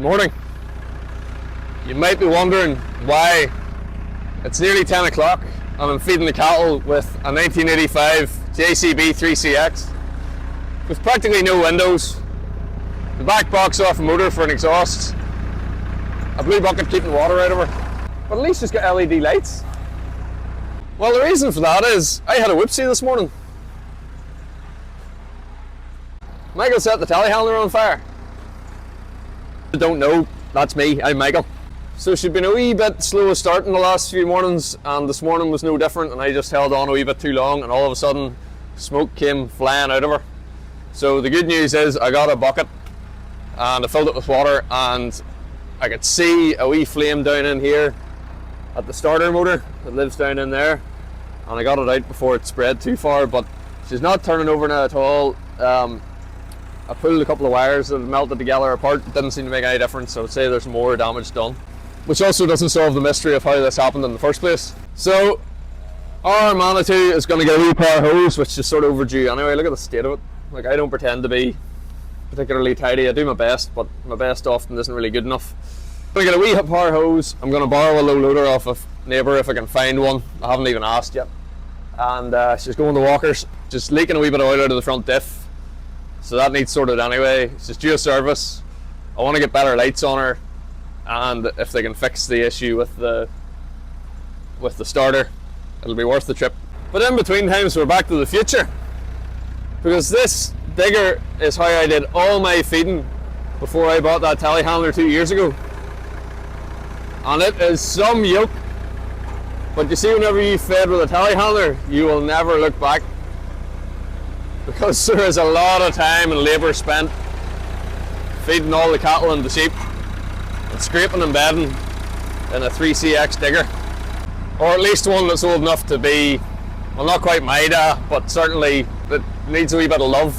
morning. You might be wondering why it's nearly 10 o'clock and I'm feeding the cattle with a 1985 JCB 3CX with practically no windows, the back box off a motor for an exhaust, a blue bucket keeping water out of her, but at least it's got LED lights. Well, the reason for that is I had a whoopsie this morning. Michael set the telehandler on fire. I don't know, that's me, I'm Michael. So she'd been a wee bit slow starting the last few mornings, and this morning was no different, and I just held on a wee bit too long, and all of a sudden smoke came flying out of her. So the good news is I got a bucket and I filled it with water, and I could see a wee flame down in here at the starter motor that lives down in there, and I got it out before it spread too far, but she's not turning over now at all. I pulled a couple of wires that melted together apart. It didn't seem to make any difference, so I'd say there's more damage done. Which also doesn't solve the mystery of how this happened in the first place. So, our Manitou is going to get a wee power hose, which is sort of overdue anyway. Look at the state of it. Like, I don't pretend to be particularly tidy. I do my best, but my best often isn't really good enough. I'm going to get a wee power hose. I'm going to borrow a low loader off a neighbour if I can find one. I haven't even asked yet. And she's going to walkers. Just leaking a wee bit of oil out of the front diff. So that needs sorted anyway. She's due a service. I want to get better lights on her, and if they can fix the issue with the starter, it'll be worth the trip. But in between times we're back to the future, because this digger is how I did all my feeding before I bought that telehandler 2 years ago, and it is some yoke. But you see, whenever you fed with a telehandler, you will never look back, because there is a lot of time and labour spent feeding all the cattle and the sheep and scraping and bedding in a 3CX digger, or at least one that's old enough to be, well, not quite my dad, but certainly that needs a wee bit of love.